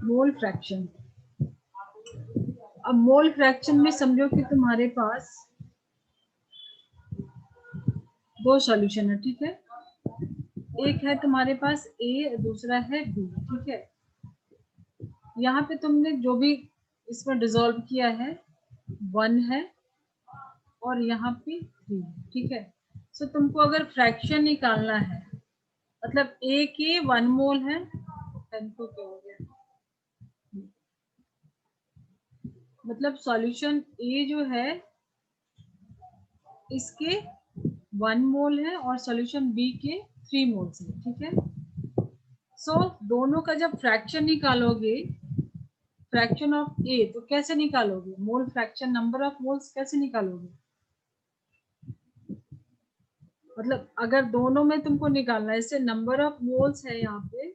Mole fraction. अब mole fraction में समझो कि तुम्हारे पास दो सॉल्यूशन है, ठीक है। एक है तुम्हारे पास ए, दूसरा है बी, ठीक है। यहाँ पे तुमने जो भी इसमें डिसॉल्व किया है 1 है और यहाँ पे 3, ठीक है। सो तुमको अगर फ्रैक्शन निकालना है, मतलब ए के 1 मोल है, तो क्या हो गया, मतलब सॉल्यूशन ए जो है इसके 1 मोल है और सॉल्यूशन बी के 3 मोल्स है, ठीक है। सो दोनों का जब फ्रैक्शन निकालोगे, फ्रैक्शन ऑफ ए, तो कैसे निकालोगे, mole fraction, number of moles कैसे निकालोगे, मतलब अगर दोनों में तुमको निकालना है, इससे नंबर ऑफ मोल्स है यहाँ पे,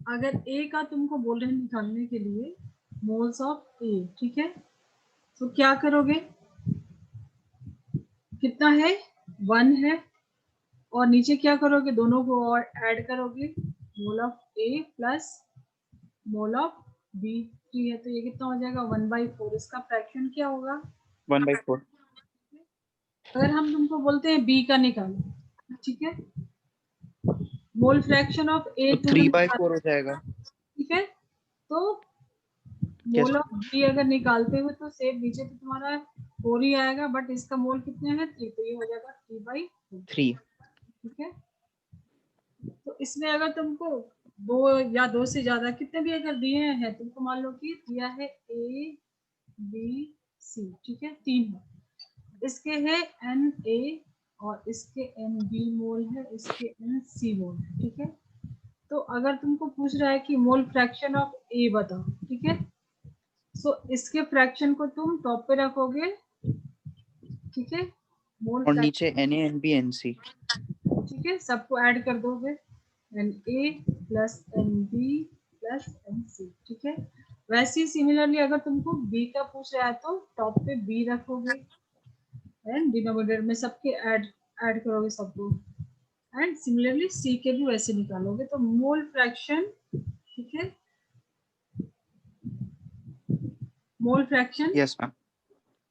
अगर ए का तुमको बोल रहे हैं निकालने के लिए मोल्स ऑफ ए, ठीक है। तो क्या करोगे, कितना है 1 है, और नीचे क्या करोगे, दोनों को और ऐड करोगे, mole of A plus mole of B 3 है, तो ये कितना हो जाएगा 1/4। इसका फ्रैक्शन क्या होगा 1/4। अगर हम तुमको बोलते हैं बी का निकालो, ठीक है, मोल फ्रैक्शन ऑफ ए तो तुम्हें 3/4 हो जाएगा। ठीक है। तो यस मोल ऑफ बी अगर निकालते हुए तो सेम नीचे तो तुम्हारा 4 ही आएगा, बट इसका मोल कितने हैं 3, तो ये हो जाएगा 3/2, 3। ठीक है। तो इसमें अगर तुमको दो या दो से ज्यादा कितने भी अगर दिए हैं, तुमको मान लो कि दिया है ए बी सी, ठीक है, 3 है, इसके है एन ए और इसके एन बी मोल है, इसके एन सी मोल है, ठीक है। तो अगर तुमको पूछ रहा है कि मोल फ्रैक्शन ऑफ ए बताओ, ठीक है, सो इसके फ्रैक्शन को तुम टॉप पे रखोगे, ठीक है, मोल और नीचे फ्रैक्शन, NaNbNc। ठीक है, सबको ऐड कर दोगे, N A plus N B plus N C, ठीक है। वैसे ही सिमिलरली अगर तुमको बी का पूछ रहा है तो टॉप पे बी रखोगे एंड डिनोमिनेटर में सबके ऐड ऐड करोगे सबको, एंड सिमिलरली सी के भी वैसे निकालोगे, तो मोल फ्रैक्शन, ठीक है, मोल फ्रैक्शन, यस मैम।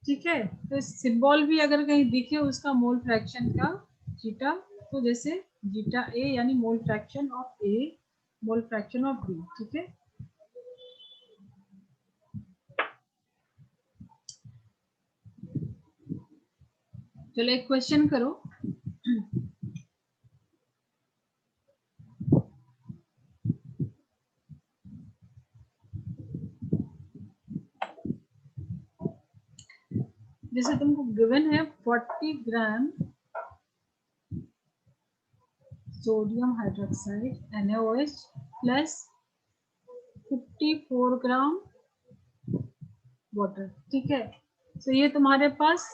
ठीक है। तो सिंबल भी अगर कहीं दिखे उसका मोल फ्रैक्शन का जीटा, तो जैसे जीटा ए यानी mole fraction of A, mole fraction of B, ठीक है। चलो एक क्वेश्चन करो, जैसे तुमको गिवन है 40 gram sodium hydroxide NaOH plus 54 gram water, ठीक है। तो ये तुम्हारे पास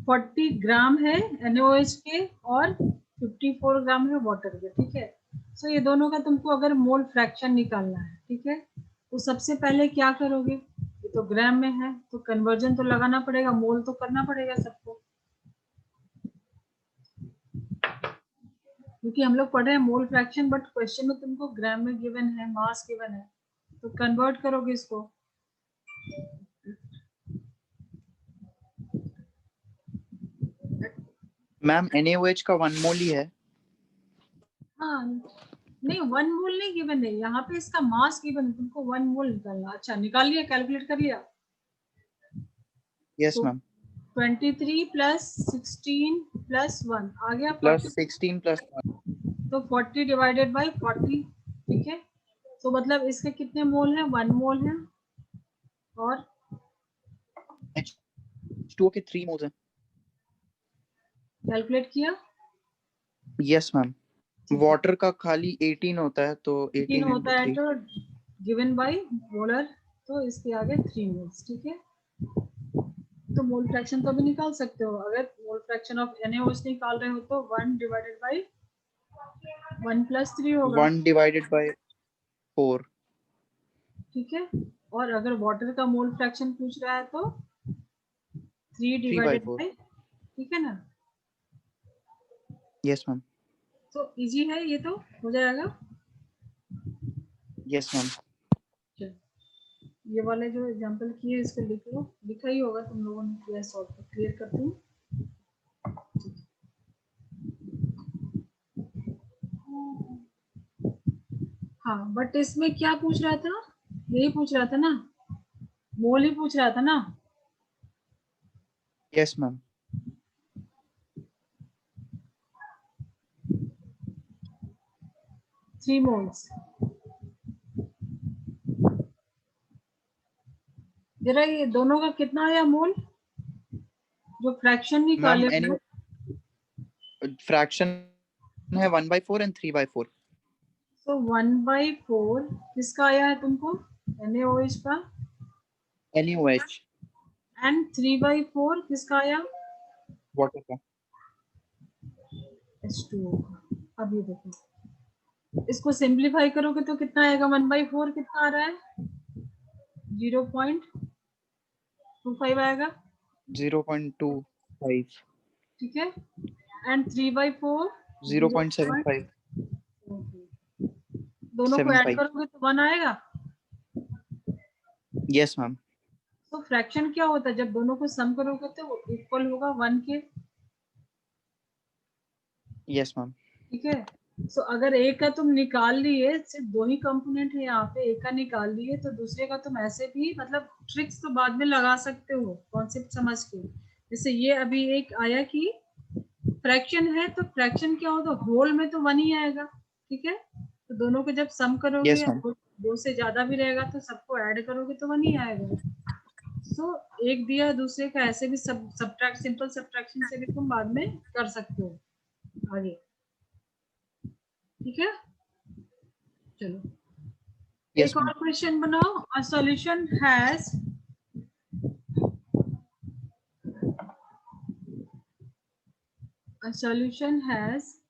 40 ग्राम है NaOH के और 54 ग्राम है वाटर के, ठीक है। सो ये दोनों का तुमको अगर मोल फ्रैक्शन निकालना है, ठीक है, तो सबसे पहले क्या करोगे, ये तो ग्राम में है तो कन्वर्जन तो लगाना पड़ेगा, मोल तो करना पड़ेगा सबको, क्योंकि हम लोग पढ़ रहे हैं मोल फ्रैक्शन, बट क्वेश्चन में तुमको ग्राम में गिवन है, मास गिवन है, तो कन्वर्ट करोगे इसको। मैम NaOH का 1 मोल ही है। हाँ, नहीं 1 मोल नहीं गिवन है यहाँ पे, इसका मास गिवन है, तुमको 1 मोल निकालना। अच्छा निकाल लिया, कैलकुलेट कर लिया। यस तो मैम। 23 प्लस 16 प्लस 1 आ गया प्लस 40, 16 प्लस 1। तो 40 डिवाइडेड बाई 40, ठीक है। तो मतलब इसके कितने मोल है 1 मोल है, और H2O के 3 मोल्स हैं। कैलकुलेट किया, यस मैम। ठीक है, वाटर का खाली 18 होता है, तो 3 18 होता इंटू है 3। तो गिवन बाई मोलर, तो इसके आगे 3 मोल्स, ठीक है। तो मोल फ्रैक्शन तो अभी निकाल सकते हो, अगर मोल फ्रैक्शन ऑफ NaOH निकाल रहे हो तो 1 डिवाइडेड बाई 1 प्लस 3 होगा, 1 डिवाइडेड बाय 4। ठीक है। और अगर वाटर का मोल फ्रैक्शन पूछ रहा है तो 3 3 by डिवाइडेड 4. बाय, ठीक है ना। Yes, ma'am. तो इजी है ये, तो हो जाएगा। Yes, ma'am. चलो, ये वाले जो एग्जांपल किए इसको लिख लो, लिखा ही होगा तुम लोगों ने किया, सॉल्व कर क्लियर करती हूँ। हाँ, बट इसमें क्या पूछ रहा था, यही पूछ रहा था ना, मोल ही पूछ रहा था ना। Yes, ma'am. 3 मोल्स। जरा ये दोनों का कितना आया मोल, जो फ्रैक्शन निकाले Ma'am, any fraction है 1 by 4 and 3 by 4. तो 1/4 किसका आया है तुमको, NaOH का, NaOH. एंड 3/4 किसका आया, Water का. H2O का। अब ये देखो, इसको सिंप्लीफाई करोगे तो कितना आएगा, 1/4 कितना आ रहा है, 0.25 आएगा, 0.25. ठीक है। एंड 3/4 0.75. दोनों को ऐड 75. करोगे तो 1 आएगा। Yes, ma'am. तो फ्रैक्शन क्या होता है, जब दोनों को सम करोगे तो वो इक्वल होगा 1 के, Yes, ma'am. ठीक है। सो अगर एक का तुम निकाल लिए, सिर्फ 2 ही कंपोनेंट है यहाँ पे, एक का निकाल लिए तो दूसरे का तुम ऐसे भी, मतलब ट्रिक्स तो बाद में लगा सकते हो कॉन्सेप्ट समझ के। जैसे ये अभी एक आया कि फ्रैक्शन है, तो फ्रैक्शन क्या होता है, होल में तो 1 ही आएगा, ठीक है। तो दोनों को जब सम करोगे, Yes, ma'am. 2 से ज्यादा भी रहेगा तो सबको ऐड करोगे तो 1 ही आएगा। तो एक दिया दूसरे का ऐसे भी सब्ट्रैक्ट, सिंपल सब्ट्रैक्शन से भी तुम बाद में कर सकते हो आगे, ठीक है। चलो Yes, एक ma'am. और क्वेश्चन बनाओ। A solution has a solution has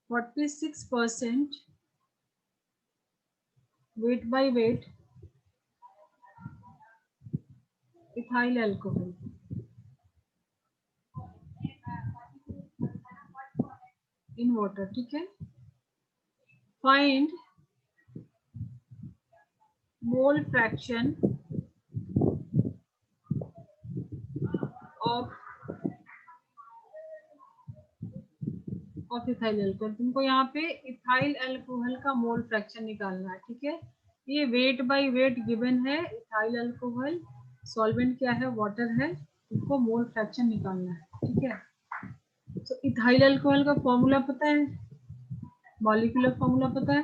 46% weight by weight ethyl alcohol in water, ठीक है। find mole fraction of ethyl alcohol. तुमको यहाँ पे इथाइल अल्कोहल का मोल फ्रैक्शन निकालना है, ठीक है। ये वेट बाय वेट गिवन है, इथाइल अल्कोहल, सॉल्वेंट क्या है, वाटर है, तुमको मोल फ्रैक्शन निकालना है, ठीक है। तो इथाइल अल्कोहल का फॉर्मूला पता है, मॉलिक्यूलर फॉर्मूला पता है,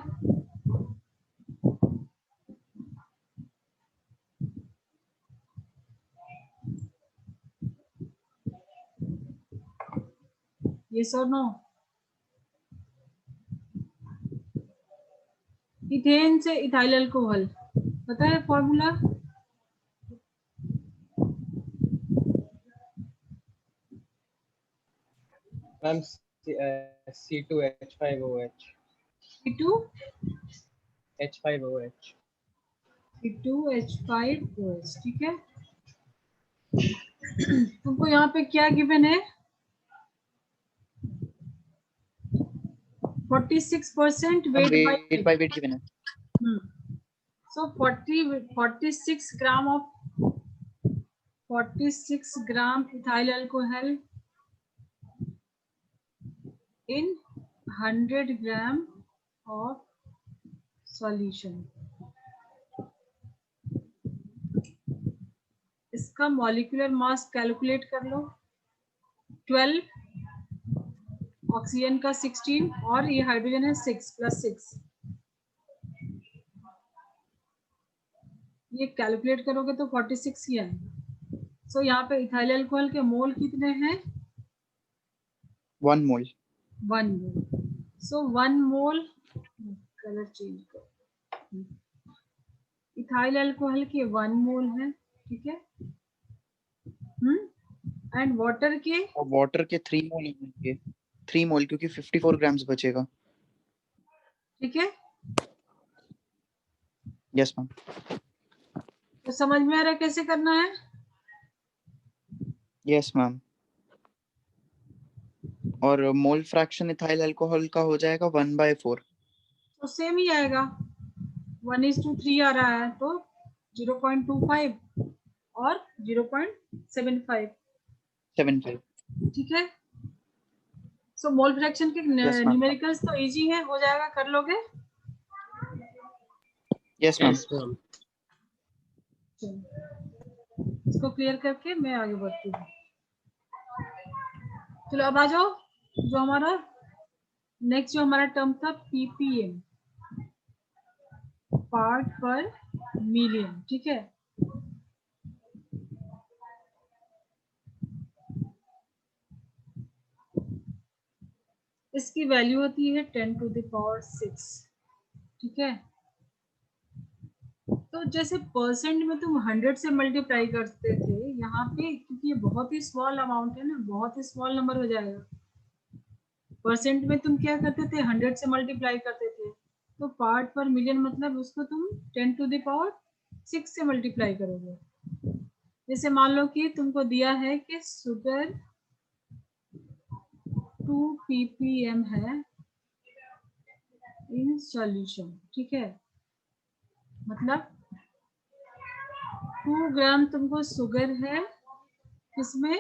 यस और नो। इथेन से इथाइल अल्कोहल पता है formula, ma'am C2H5OH H5OH C2H5OH, ठीक है। तुमको यहाँ पे क्या गिवन है, 46% Ma'am, weight by weight by weight given है. so 46 gram of 46 gram ethyl alcohol in 100 gram of solution। इसका मॉलिक्यूलर मास कैलकुलेट कर लो, 12, ऑक्सीजन का 16 और ये हाइड्रोजन है 6 + 6, ये कैलकुलेट करोगे तो 46 ही है। सो यहाँ पे इथाइल अल्कोहल के मोल कितने हैं, 1 mole. 1 मोल। सो 1 मोल, कलर चेंज कर, इथाइल अल्कोहल के 1 मोल है, ठीक है। एंड वाटर के, और वाटर के 3 मोल होंगे. 3 मोल क्योंकि 54 ग्राम्स बचेगा. ठीक है। Yes, ma'am. तो समझ में आ रहा है कैसे करना है, यस मैम। और मोल फ्रैक्शन इथाइल अल्कोहल का हो जाएगा 1/4। तो सेम ही आएगा, 1:3 आ रहा है तो 0.25 और 0.75, 75। ठीक है। सो मोल फ्रैक्शन के यस मैम। न्यूमेरिकल्स तो इजी है, हो जाएगा, कर लोगे। Yes ma'am. Yes, ma'am. चलो इसको क्लियर करके मैं आगे बढ़ती हूँ। चलो अब आ जाओ, जो हमारा नेक्स्ट जो हमारा टर्म था पीपीएम, पार्ट पर मिलियन, ठीक है। इसकी वैल्यू होती है 10⁶, ठीक है। तो जैसे परसेंट में तुम 100 से मल्टीप्लाई करते थे, यहाँ पे क्योंकि ये बहुत ही स्मॉल अमाउंट है ना, बहुत ही स्मॉल नंबर हो जाएगा। परसेंट में तुम क्या करते थे, 100 से मल्टीप्लाई करते थे, तो पार्ट पर मिलियन मतलब उसको तुम 10⁶ से मल्टीप्लाई करोगे। जैसे मान लो कि तुमको दिया है कि शुगर 2 ppm है इन सॉल्यूशन, ठीक है। मतलब 2 ग्राम तुमको शुगर है, किसमें,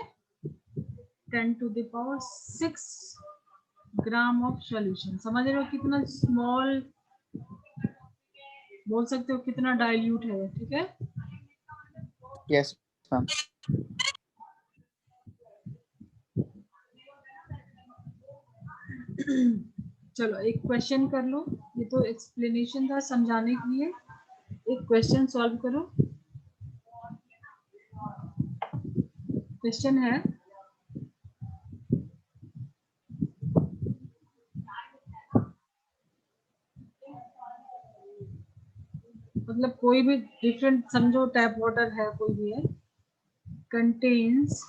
10⁶ ग्राम ऑफ सॉल्यूशन। समझ रहे हो कितना स्मॉल, बोल सकते हो कितना डाइल्यूट है, ठीक है। Yes ma'am. चलो एक क्वेश्चन कर लो, ये तो एक्सप्लेनेशन था समझाने के लिए। एक क्वेश्चन सॉल्व करो। क्वेश्चन है, मतलब कोई भी डिफरेंट समझो, टैप वाटर है, कोई भी है, contains,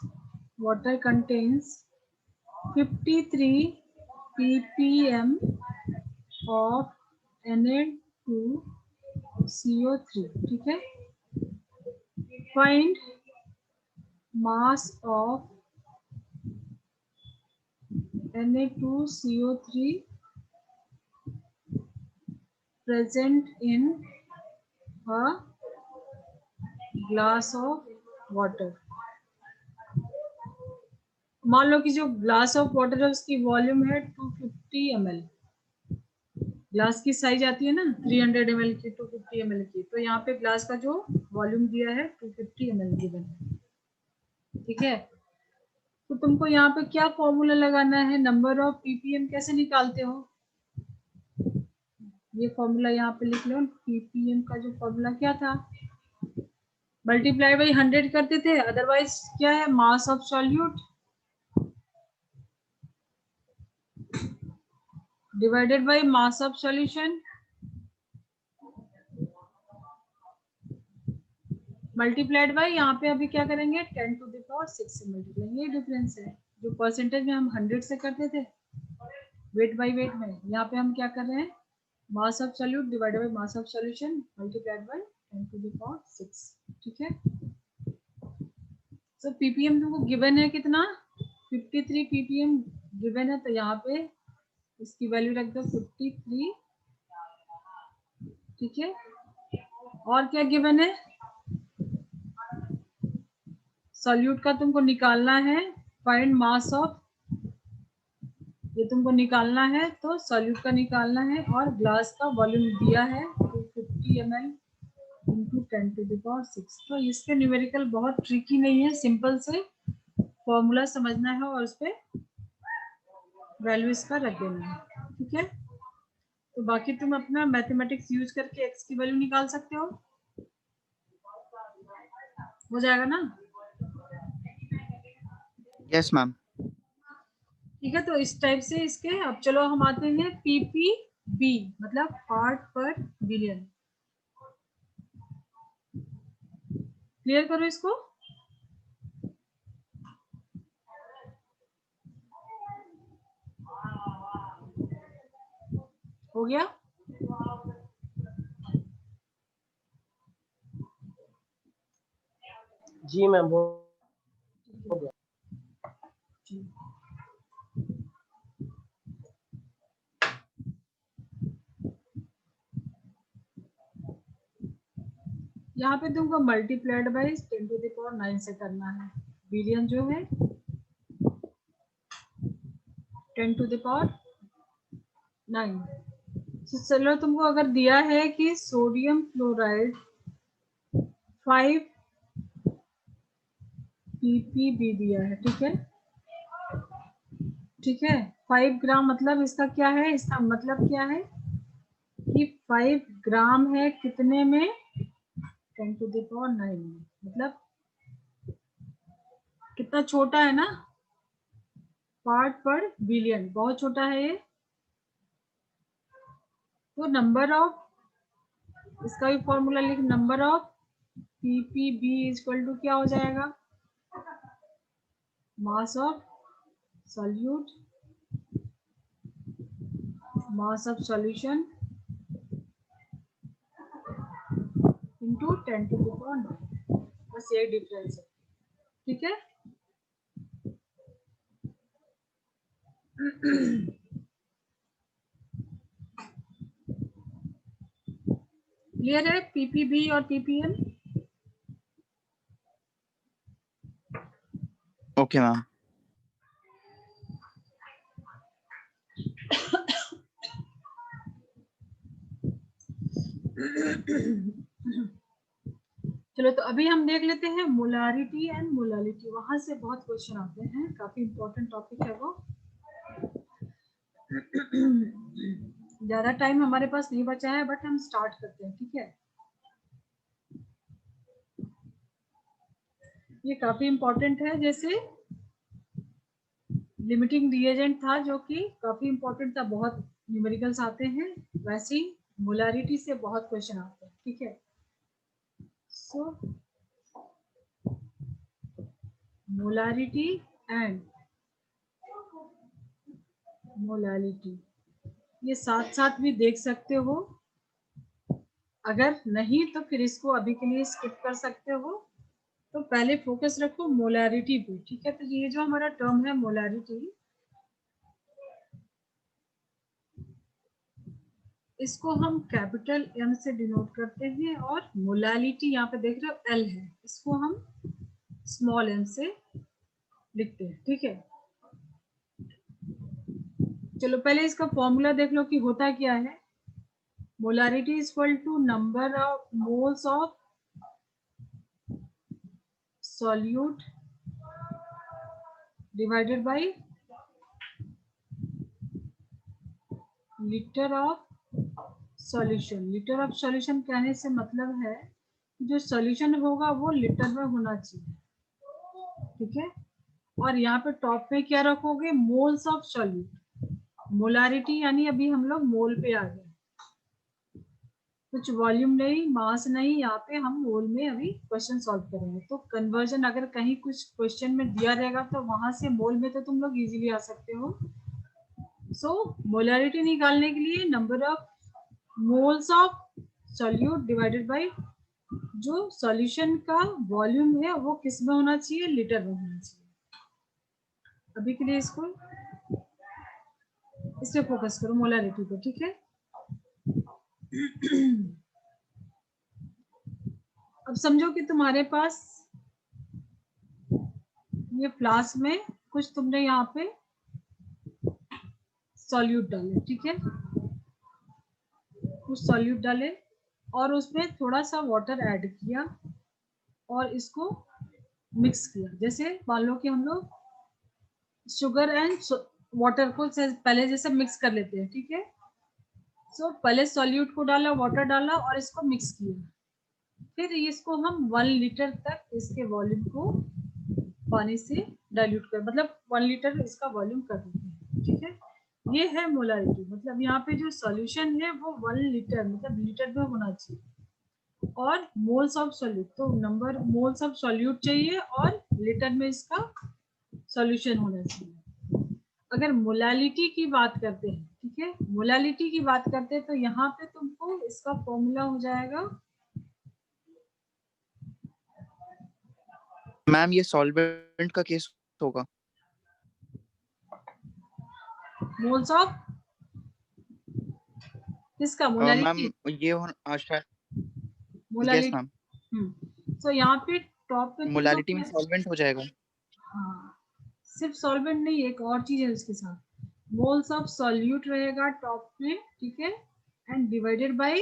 water contains 53 ppm of Na2CO3, ठीक है। Find mass of Na2CO3 present in a glass of water। मान लो कि जो ग्लास ऑफ वाटर है उसकी वॉल्यूम है 250 ml। ग्लास की साइज आती है ना 300 ml की, 250 ml की, तो यहाँ पे ग्लास का जो वॉल्यूम दिया है 250 ml गिवन है, ठीक है। तो तुमको यहाँ पे क्या फॉर्मूला लगाना है, नंबर ऑफ पीपीएम कैसे निकालते हो, ये फॉर्मूला यहाँ पे लिख लो। पीपीएम का जो फॉर्मूला क्या था, मल्टीप्लाई बाई 100 करते थे, अदरवाइज क्या है, मास of solute divided by mass of solution, multiplied by, यहाँ पे अभी क्या करेंगे, 10⁶ से मल्टीप्लाई। ये डिफरेंस है, जो परसेंटेज में हम 100 से करते थे वेट बाई वेट में, यहाँ पे हम क्या कर रहे हैं, मास of solute divided by mass of solution multiplied by 10⁶, ठीक है। सो पीपीएम तुमको गिवन है कितना, 53 ppm गिवन है, तो यहाँ पे इसकी वैल्यू रख दो 53, ठीक है। और क्या गिवन है, सॉल्यूट का तुमको निकालना है, फाइंड मास ऑफ, ये तुमको निकालना है, तो सॉल्यूट का निकालना है, और ग्लास का वॉल्यूम दिया है 250 ml इंटू 10⁶। तो इसके न्यूमेरिकल बहुत ट्रिकी नहीं है, सिंपल से फॉर्मूला समझना है और उस पर वैल्यू इसका रख देना है, ठीक है। तो बाकी तुम अपना मैथमेटिक्स यूज करके एक्स की वैल्यू निकाल सकते हो जाएगा ना। Yes ma'am. ठीक है, तो इस टाइप से इसके, अब चलो हम आते हैं पीपीबी, मतलब पार्ट पर बिलियन। क्लियर करो इसको। हो गया, जी मैम, हो गया। जी। यहाँ पे तुमको मल्टीप्लाइड बाई 10⁹ से करना है। बिलियन जो है 10⁹ तो चलो तुमको अगर दिया है कि सोडियम क्लोराइड 5 ppb दिया है, ठीक है, ठीक है। 5 ग्राम मतलब इसका क्या है, इसका मतलब क्या है कि 5 ग्राम है कितने में, 10⁹ में, मतलब कितना छोटा है ना, पार्ट पर बिलियन, बहुत छोटा है ये। तो नंबर ऑफ, इसका भी फॉर्मूला लिख, number of ppb equal to क्या हो जाएगा, mass of solute, mass of solution into 10⁹, बस यही डिफरेंस है, ठीक है। क्लियर है पीपीबी और पीपीएम? Okay ma'am. चलो तो अभी हम देख लेते हैं मोलारिटी एंड मोलालिटी, वहां से बहुत क्वेश्चन आते हैं, काफी इंपॉर्टेंट टॉपिक है वो। ज्यादा टाइम हमारे पास नहीं बचा है, बट हम स्टार्ट करते हैं, ठीक है। ये काफी इंपॉर्टेंट है, जैसे लिमिटिंग रिएजेंट था जो कि काफी इंपॉर्टेंट था, बहुत न्यूमेरिकल्स आते हैं, वैसे ही मोलारिटी से बहुत क्वेश्चन आते हैं, ठीक है। सो मोलारिटी एंड मोलालिटी ये साथ साथ भी देख सकते हो, अगर नहीं तो फिर इसको अभी के लिए स्किप कर सकते हो। तो पहले फोकस रखो मोलारिटी पे, ठीक है। तो ये जो हमारा टर्म है मोलारिटी, इसको हम कैपिटल एम से डिनोट करते हैं, और मोलालिटी यहाँ पे देख रहे हो एल है, इसको हम स्मॉल एम से लिखते हैं, ठीक है। चलो पहले इसका फॉर्मूला देख लो कि होता क्या है। Molarity is equal to number of moles of solute divided by litre of solution. Litre of solution कहने से मतलब है कि जो सॉल्यूशन होगा वो लीटर में होना चाहिए, ठीक है। और यहाँ पे टॉप पे क्या रखोगे, मोल्स ऑफ सॉल्यूट, मोलारिटी यानी अभी हम लोग मोल पे आ गए, कुछ वॉल्यूम नहीं, मास नहीं, यहाँ पे हम मोल में अभी क्वेश्चन सॉल्व करेंगे। तो कन्वर्जन अगर कहीं कुछ क्वेश्चन में दिया रहेगा तो वहां से मोल में तो तुम लोग इजीली आ सकते हो। सो मोलारिटी निकालने के लिए number of moles of solute divided bye जो सॉल्यूशन का वॉल्यूम है वो किस में होना चाहिए, लीटर में होना चाहिए। अभी के लिए इसको इस पे फोकस करो, मोलारिटी पे, ठीक है। अब समझो कि तुम्हारे पास ये फ्लास्क में कुछ तुमने यहाँ पे सॉल्यूट डाले, ठीक है, कुछ सॉल्यूट डाले और उसमें थोड़ा सा वाटर ऐड किया और इसको मिक्स किया। जैसे मान लो कि हम लोग शुगर एंड वाटर को पहले जैसे मिक्स कर लेते हैं, ठीक है। सो पहले सॉल्यूट को डाला, वाटर डाला और इसको मिक्स किया, फिर इसको हम 1 लीटर तक इसके वॉल्यूम को पानी से डाइल्यूट कर, मतलब 1 लीटर इसका वॉल्यूम कर देते हैं, ठीक है। ये है मोलारिटी, मतलब यहाँ पे जो सॉल्यूशन है वो 1 लीटर मतलब लीटर में होना चाहिए, और मोल्स ऑफ सॉल्यूट तो नंबर मोल्स ऑफ सॉल्यूट चाहिए और लीटर में इसका सॉल्यूशन होना चाहिए। अगर मोलालिटी की बात करते हैं, ठीक है, मोलालिटी की बात करते हैं तो यहाँ पे तुमको इसका फॉर्मूला हो जाएगा, मैम ये सॉल्वेंट का केस होगा। मोल्स ऑफ किसका? मोलालिटी। मैम ये शायद यस मोलालिटी। मैम, तो यहाँ पे टॉप पे तुम लोग मोलालिटी में सॉल्वेंट हो जाएगा। हाँ, सिर्फ सॉल्वेंट नहीं, एक और चीज है उसके साथ, मोल्स ऑफ सॉल्यूट रहेगा टॉप में, ठीक है, एंड डिवाइडेड बाय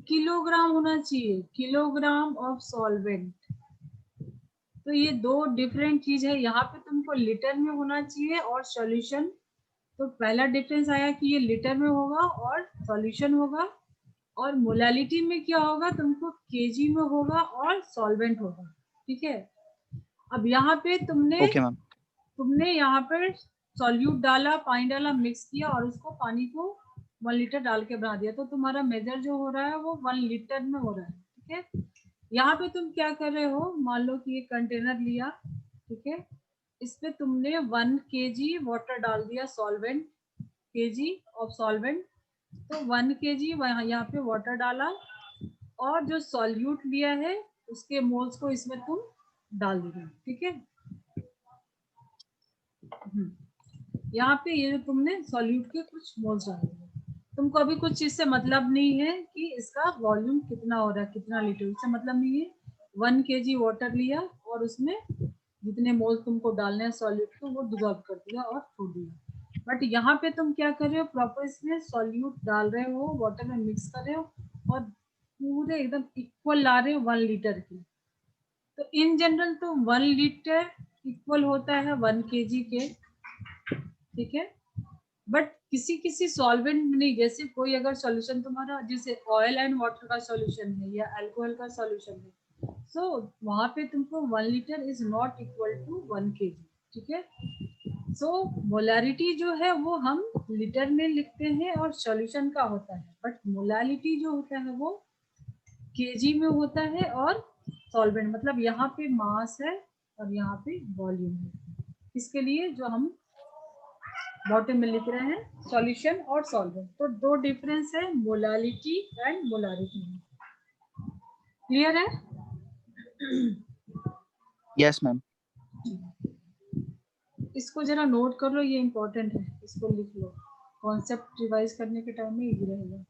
किलोग्राम होना चाहिए, किलोग्राम ऑफ सॉल्वेंट। तो ये दो डिफरेंट चीज है, यहाँ पे तुमको लीटर में होना चाहिए और सॉल्यूशन। तो पहला डिफरेंस आया कि ये लीटर में होगा और सॉल्यूशन होगा, और मोलालिटी में क्या होगा, तुमको केजी में होगा और सॉल्वेंट होगा, ठीक है। अब यहाँ पे ओके मैम, तुमने यहाँ पर सॉल्यूट डाला, पानी डाला, मिक्स किया और उसको पानी को 1 लीटर डाल के बना दिया, तो तुम्हारा मेजर जो हो रहा है वो 1 लीटर में हो रहा है, ठीक है। यहाँ पे तुम क्या कर रहे हो, मान लो कि ये कंटेनर लिया, ठीक है, इस पे तुमने 1 kg वाटर डाल दिया, सॉल्वेंट, केजी ऑफ सॉल्वेंट, तो 1 kg यहाँ पे वाटर डाला, और जो सॉल्यूट लिया है उसके मोल्स को इसमें तुम डाल दिया, ठीक है। यहाँ पे ये जो तुमने सॉल्यूट के कुछ मोल्स डाल दिए, तुमको अभी कुछ चीज से मतलब नहीं है कि इसका वॉल्यूम कितना हो रहा है, कितना लीटर, इससे मतलब नहीं है। 1 kg वाटर लिया और उसमें जितने मोल तुमको डालने हैं सॉल्यूट को वो डिजॉल्व कर दिया और छोड़ दिया। बट यहाँ पे तुम क्या कर रहे हो, प्रॉपर इसमें सॉल्यूट डाल रहे हो, वाटर में मिक्स कर रहे हो और पूरे एकदम इक्वल ला रहे हो 1 लीटर की। तो इन जनरल तो 1 लीटर इक्वल होता है 1 kg के, ठीक है। बट किसी किसी सॉल्वेंट में नहीं, जैसे कोई अगर सॉल्यूशन तुम्हारा जैसे ऑयल एंड वाटर का सॉल्यूशन है या अल्कोहल का सॉल्यूशन है, सो वहां पे तुमको 1 litre is not equal to 1 kg, ठीक है। सो मोलारिटी जो है वो हम लीटर में लिखते हैं और सॉल्यूशन का होता है, बट मोलालिटी जो होता है वो केजी में होता है, और सॉल्वेंट मतलब यहाँ पे मास है और यहाँ पे वॉल्यूम है। इसके लिए जो हम बॉटम में लिख रहे हैं सॉल्यूशन और सॉल्वेंट, तो दो डिफरेंस है मोलालिटी एंड मोलारिटी में। क्लियर है? Yes ma'am. इसको जरा नोट कर लो, ये इंपॉर्टेंट है, इसको लिख लो, कॉन्सेप्ट रिवाइज करने के टाइम में इजी रहेगा।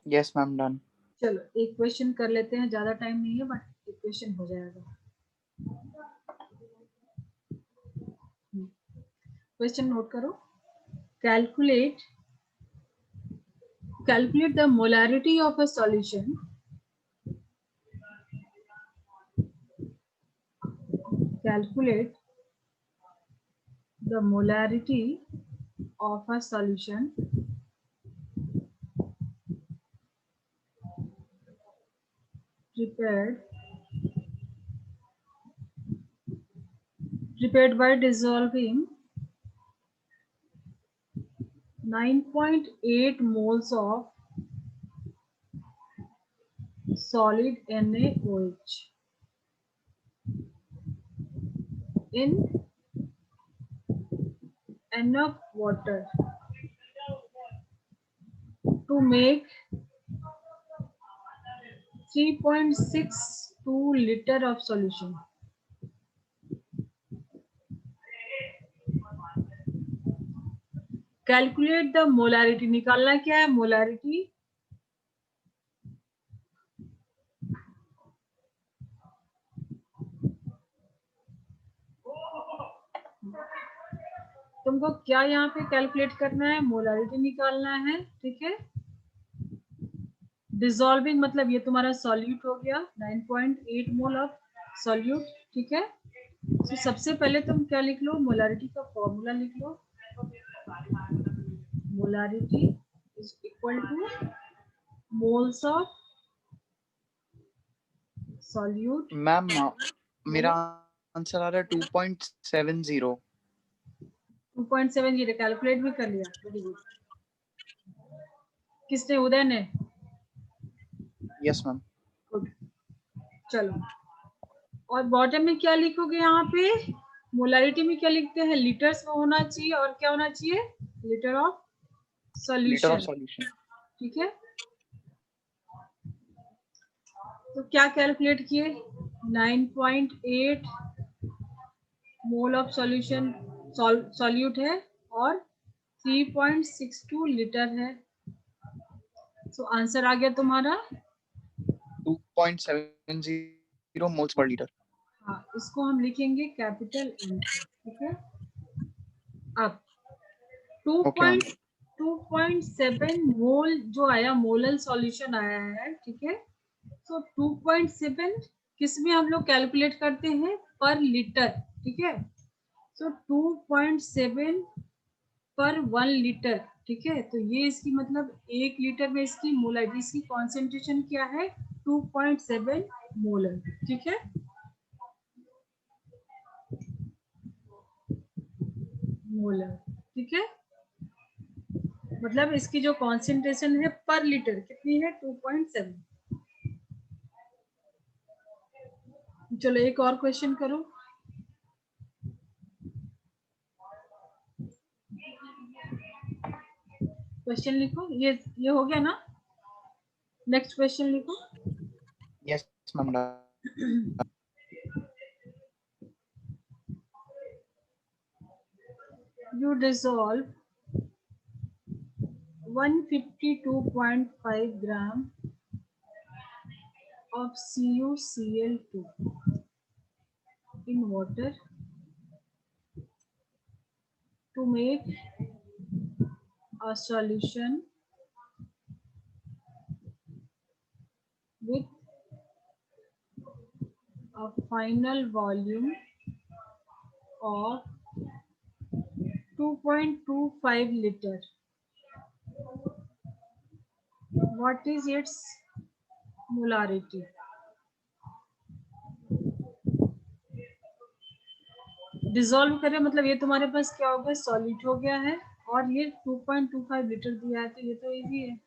Yes ma'am, done. चलो एक क्वेश्चन कर लेते हैं, ज्यादा टाइम नहीं है बट एक क्वेश्चन हो जाएगा। क्वेश्चन नोट करो। Calculate the molarity of a solution, calculate the molarity of a solution prepared by dissolving 9.8 moles of solid NaOH in enough water to make 3.62 liter of solution. Calculate the molarity, निकालना क्या है, molarity तुमको क्या यहाँ पे calculate करना है, molarity निकालना है, ठीक है। डिसॉल्विंग मतलब ये तुम्हारा सॉल्यूट हो गया, 9.8 मोल ऑफ सॉल्यूट, ठीक है। तो सबसे पहले तुम क्या लिख लो, मोलारिटी का फॉर्मूला लिख लो। Molarity is equal to moles of solute. Ma'am मेरा आंसर आ रहा है 2.70। 2.7 ये कैलकुलेट भी कर लिया, वेरी गुड। किसने, उदय ने? Yes ma'am. गुड। चलो और बॉटम में क्या लिखोगे यहाँ पे? मोलारिटी में क्या लिखते हैं? लीटर्स में होना चाहिए, और क्या होना चाहिए? Litre of litre of solution. Solution. ठीक है, तो क्या कैलकुलेट किए? 9.8 मोल ऑफ सॉल्यूशन सॉल्यूट है और 3.62 लीटर है। तो आंसर आ गया तुम्हारा 2.70 मोल्स पर लीटर। हाँ, इसको हम लिखेंगे कैपिटल एम। ठीक है, अब ओके मैम। 2.7 मोल जो आया, मोलल सॉल्यूशन आया है। ठीक है, तो 2.7 किस में हम लोग कैलकुलेट करते हैं? पर लीटर। ठीक है, तो 2.7 पर 1 लीटर। ठीक है, तो ये इसकी मतलब 1 लीटर में इसकी मोलारिटी, इसकी कॉन्सेंट्रेशन क्या है? 2.7 मोलर। ठीक है, मोलर। ठीक है, मतलब इसकी जो कॉन्सेंट्रेशन है पर लीटर कितनी है? 2.7। चलो एक और क्वेश्चन करो। क्वेश्चन लिखो, ये हो गया ना? नेक्स्ट क्वेश्चन लिखो। Yes ma'am. You dissolve 152.5 gram of CuCl2 in water to make a solution with a final volume of 2.25 liter. What is its molarity? Dissolve करें मतलब ये तुम्हारे पास क्या हो गया? सॉलिड हो गया है, और ये 2.25 लीटर दिया है, तो ये तो इजी है।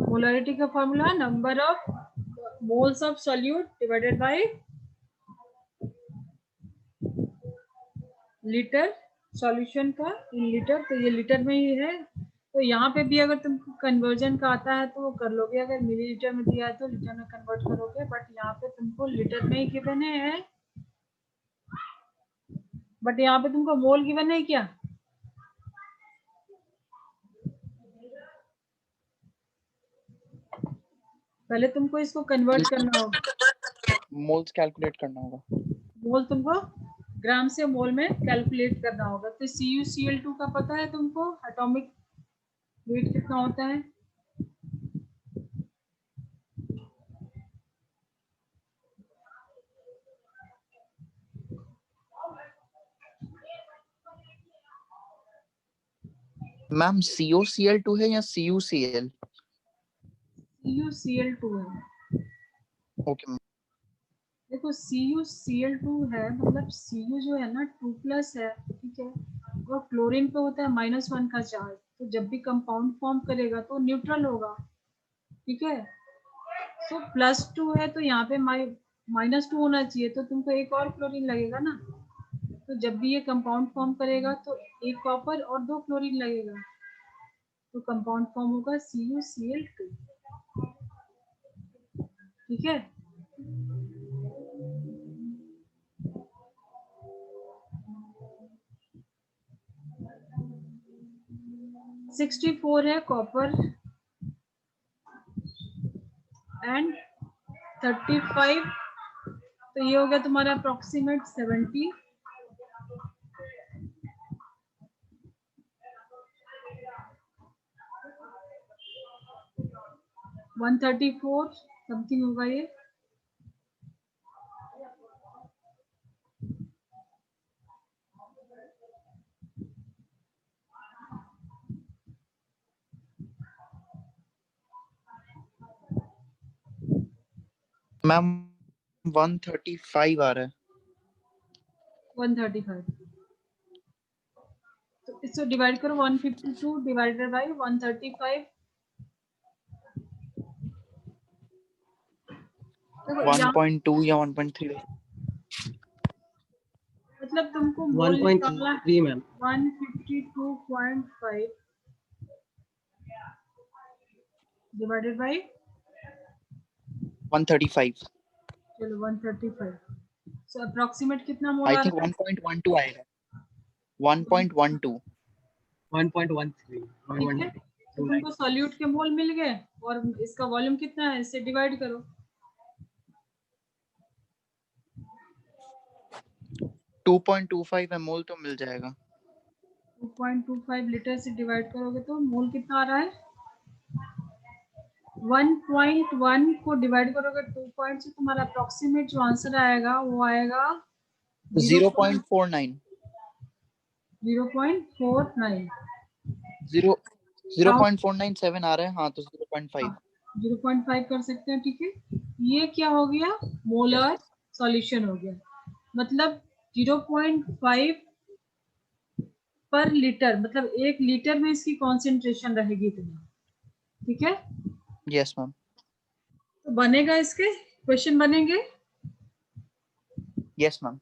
मोलारिटी का formula number of moles of solute divided by litre solution का इन लीटर। तो ये लीटर में ही है, तो यहाँ पे भी अगर तुमको कन्वर्जन का आता है तो वो कर लोगे। अगर मिलीलीटर में दिया है तो लीटर में कन्वर्ट करोगे, बट यहाँ पे तुमको लीटर में ही गिवन है। बट यहाँ पे तुमको मोल गिवन है क्या? पहले तुमको इसको कन्वर्ट करना होगा, मोल्स कैलकुलेट करना होगा। मोल तुमको ग्राम से मोल में कैलकुलेट करना होगा। तो CuCl2 का पता है तुमको एटॉमिक वेट कितना होता है? मैम COCl2 है या CuCl? CuCl2 है। Okay ma'am. देखो CuCl2 है, मतलब Cu जो है ना 2+ है। ठीक है, और क्लोरीन पे होता है -1 का चार्ज, तो जब भी कंपाउंड फॉर्म करेगा तो न्यूट्रल होगा। ठीक है, तो +2 है तो यहाँ पे -2 होना चाहिए, तो तुमको एक और क्लोरीन लगेगा ना। तो जब भी ये कंपाउंड फॉर्म करेगा तो एक कॉपर और 2 क्लोरीन लगेगा, तो कंपाउंड फॉर्म होगा CuCl2। ठीक है, सिक्सटी 64 है कॉपर एंड 35, तो ये हो गया तुम्हारा अप्रोक्सीमेट 70। 134 समथिंग होगा ये। मैम 135 आ रहा है। 135, तो इसको डिवाइड करो 152 डिवाइडेड बाय 135। देखो यहाँ 1.2 या 1.3 मतलब तुमको मोल निकालना है 1.3 मैम 152.5 डिवाइडेड बाई 135 चलो 135 सो अप्रोक्सीमेट कितना मोल आई आ थिंक रहा है 1.12 आएगा 1.12 1.13 ठीक है तो तुमको सॉल्यूट के मोल मिल गए और इसका वॉल्यूम कितना है इससे डिवाइड करो 2.25 मोल तो मिल जाएगा 2.25 लीटर से डिवाइड करोगे तो मोल कितना आ रहा है 1.1 को डिवाइड करोगे 2 पॉइंट से तुम्हारा अप्रोक्सीमेट जो आंसर आएगा वो आएगा 0.49 0.49 0.497 आ रहा है हाँ तो 0.5 0.5 कर सकते हैं ठीक है ये क्या हो गया मोलर सॉल्यूशन हो गया मतलब 0.5 पर लीटर मतलब 1 लीटर में इसकी कॉन्सेंट्रेशन रहेगी इतना ठीक है यस मैम तो बनेगा इसके क्वेश्चन बनेंगे यस मैम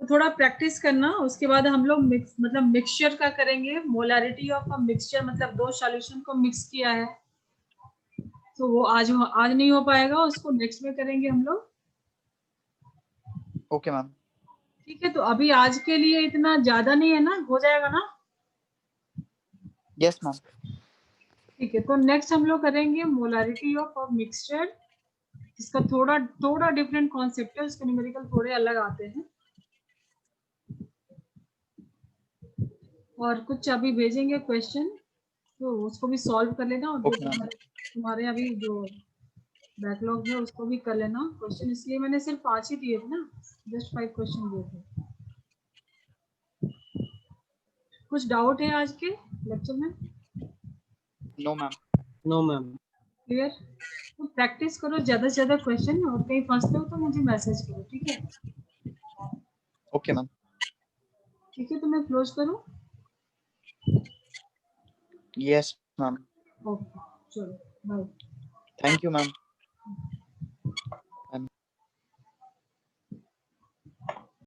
तो थोड़ा प्रैक्टिस करना उसके बाद हम लोग मिक्स मतलब मिक्सचर का करेंगे मोलारिटी ऑफ अ मिक्सचर मतलब दो सॉल्यूशन को मिक्स किया है तो वो आज नहीं हो पाएगा उसको नेक्स्ट में करेंगे हम लोग ओके मैम ठीक है तो अभी आज के लिए इतना ज्यादा नहीं है ना हो जाएगा ना यस मैम ठीक है तो नेक्स्ट हम लोग करेंगे मोलारिटी ऑफ अ मिक्सचर इसका थोड़ा थोड़ा डिफरेंट कॉन्सेप्ट है उसके न्यूमेरिकल थोड़े अलग आते हैं और कुछ अभी भेजेंगे क्वेश्चन तो उसको भी सॉल्व कर लेना और जो ओके मैम तुम्हारे अभी जो बैकलॉग है उसको भी कर लेना क्वेश्चन इसलिए मैंने सिर्फ 5 ही दिए थे ना जस्ट 5 क्वेश्चन दिए थे कुछ डाउट है आज के लेक्चर में no ma'am no ma'am clear तो प्रैक्टिस करो ज्यादा से ज्यादा क्वेश्चन और कहीं फंसते हो तो मुझे मैसेज करो ठीक है ओके मैम ठीक है तो मैं क्लोज करूँ यस मैम ओके चलो बाय थैंक यू मैम